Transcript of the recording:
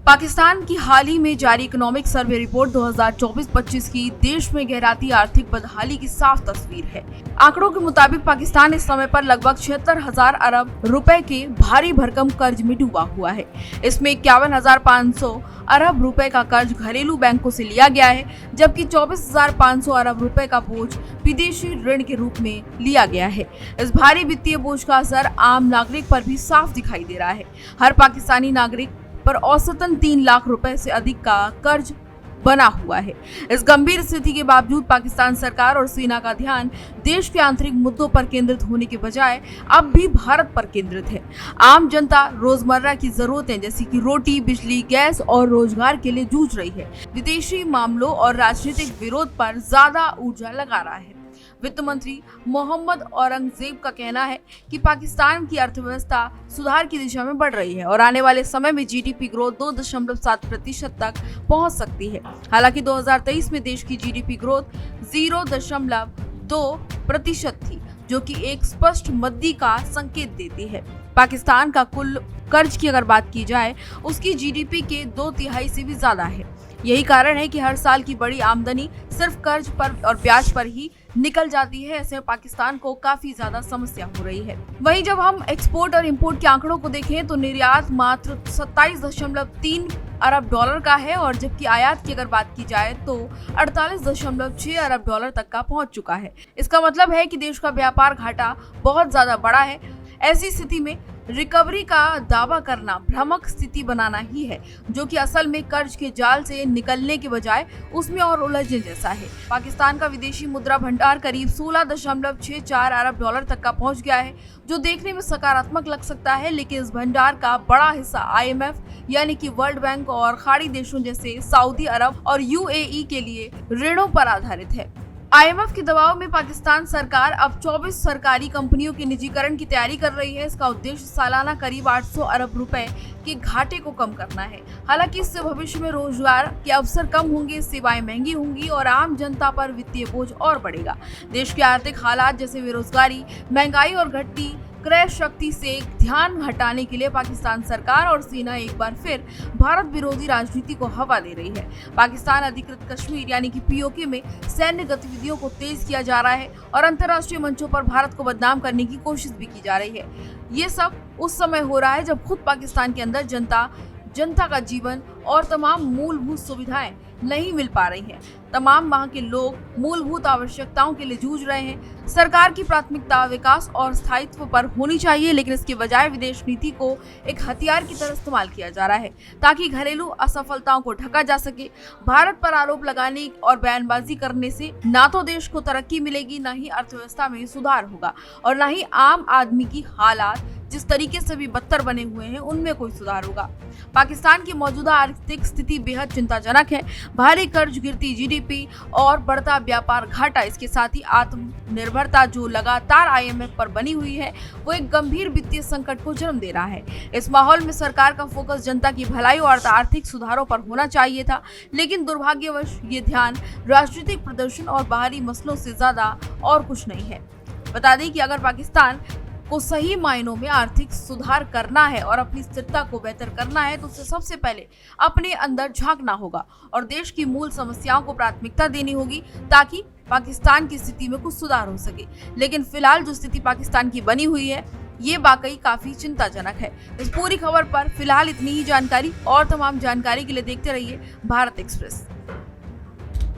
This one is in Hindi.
पाकिस्तान की हाल ही में जारी इकोनॉमिक सर्वे रिपोर्ट 2024-25 की देश में गहराती आर्थिक बदहाली की साफ तस्वीर है। आंकड़ों के मुताबिक पाकिस्तान इस समय पर लगभग 76,000 अरब रुपए के भारी भरकम कर्ज में डूबा हुआ है। इसमें 51,500 अरब रुपए का कर्ज घरेलू बैंकों से लिया गया है, जबकि 24,500 अरब रुपए का बोझ विदेशी ऋण के रूप में लिया गया है। इस भारी वित्तीय बोझ का असर आम नागरिक पर भी साफ दिखाई दे रहा है। हर पाकिस्तानी नागरिक पर औसतन 3 लाख रुपए से अधिक का कर्ज बना हुआ है। इस गंभीर स्थिति के बावजूद पाकिस्तान सरकार और सेना का ध्यान देश के आंतरिक मुद्दों पर केंद्रित होने के बजाय अब भी भारत पर केंद्रित है। आम जनता रोजमर्रा की जरूरतें जैसे कि रोटी, बिजली, गैस और रोजगार के लिए जूझ रही है। विदेशी मामलों और राजनीतिक विरोध पर ज्यादा ऊर्जा लगा रहा है। वित्त मंत्री मोहम्मद औरंगजेब का कहना है कि पाकिस्तान की अर्थव्यवस्था सुधार की दिशा में बढ़ रही है और आने वाले समय में जीडीपी ग्रोथ 2.7% तक पहुंच सकती है। हालांकि 2023 में देश की जीडीपी ग्रोथ 0.2% थी, जो कि एक स्पष्ट मंदी का संकेत देती है। पाकिस्तान का कुल कर्ज की अगर बात की जाए, उसकी जीडीपी के 2/3 से भी ज्यादा है। यही कारण है कि हर साल की बड़ी आमदनी सिर्फ कर्ज पर और ब्याज पर ही निकल जाती है। ऐसे में पाकिस्तान को काफी ज्यादा समस्या हो रही है। वहीं जब हम एक्सपोर्ट और इंपोर्ट के आंकड़ों को देखें तो निर्यात मात्र 27.3 अरब डॉलर का है और जबकि आयात की अगर बात की जाए तो 48.6 अरब डॉलर तक का पहुंच चुका है। इसका मतलब है कि देश का व्यापार घाटा बहुत ज्यादा बड़ा है। ऐसी स्थिति में रिकवरी का दावा करना भ्रामक स्थिति बनाना ही है, जो कि असल में कर्ज के जाल से निकलने के बजाय उसमें और उलझने जैसा है। पाकिस्तान का विदेशी मुद्रा भंडार करीब 16.64 अरब डॉलर तक का पहुंच गया है, जो देखने में सकारात्मक लग सकता है, लेकिन इस भंडार का बड़ा हिस्सा IMF यानी कि वर्ल्ड बैंक और खाड़ी देशों जैसे सऊदी अरब और UAE के लिए ऋणों पर आधारित है। IMF के दबाव में पाकिस्तान सरकार अब 24 सरकारी कंपनियों के निजीकरण की तैयारी कर रही है। इसका उद्देश्य सालाना करीब 800 अरब रुपए के घाटे को कम करना है। हालांकि इससे भविष्य में रोजगार के अवसर कम होंगे, सेवाएं महंगी होंगी और आम जनता पर वित्तीय बोझ और बढ़ेगा। देश के आर्थिक हालात जैसे बेरोजगारी, महंगाई और घटती क्रय शक्ति से ध्यान हटाने के लिए पाकिस्तान सरकार और सेना एक बार फिर भारत विरोधी राजनीति को हवा दे रही है। पाकिस्तान अधिकृत कश्मीर यानी कि POK में सैन्य गतिविधियों को तेज किया जा रहा है और अंतर्राष्ट्रीय मंचों पर भारत को बदनाम करने की कोशिश भी की जा रही है। ये सब उस समय हो रहा है जब खुद पाकिस्तान के अंदर जनता का जीवन और तमाम मूलभूत सुविधाएं नहीं मिल पा रही हैं। तमाम वहां के लोग मूलभूत आवश्यकताओं के लिए जूझ रहे हैं। सरकार की प्राथमिकता विकास और स्थायित्व पर होनी चाहिए, लेकिन इसके बजाय विदेश नीति को एक हथियार की तरह इस्तेमाल किया जा रहा है ताकि घरेलू असफलताओं को ढका जा सके। भारत पर आरोप लगाने और बयानबाजी करने से ना तो देश को तरक्की मिलेगी, ना ही अर्थव्यवस्था में सुधार होगा और ना ही आम आदमी की हालात जिस तरीके से भी बदतर बने हुए हैं उनमें कोई सुधार होगा। पाकिस्तान की मौजूदा आर्थिक स्थिति बेहद चिंताजनक है। भारी कर्ज, गिरती जीडीपी और बढ़ता व्यापार घाटा, इसके साथ ही आत्मनिर्भरता जो लगातार IMF पर बनी हुई है, वो एक गंभीर वित्तीय संकट को जन्म दे रहा है। इस माहौल में सरकार का फोकस जनता की भलाई और आर्थिक सुधारों पर होना चाहिए था, लेकिन दुर्भाग्यवश ये ध्यान राजनीतिक प्रदर्शन और बाहरी मसलों से ज्यादा और कुछ नहीं है। बता दें कि अगर पाकिस्तान को सही मायनों में आर्थिक सुधार करना है और अपनी स्थिरता को बेहतर करना है तो उसे सबसे पहले अपने अंदर झांकना होगा और देश की मूल समस्याओं को प्राथमिकता देनी होगी ताकि पाकिस्तान की स्थिति में कुछ सुधार हो सके। लेकिन फिलहाल जो स्थिति पाकिस्तान की बनी हुई है ये वाकई काफी चिंताजनक है। इस पूरी खबर पर फिलहाल इतनी ही जानकारी और तमाम जानकारी के लिए देखते रहिए भारत एक्सप्रेस।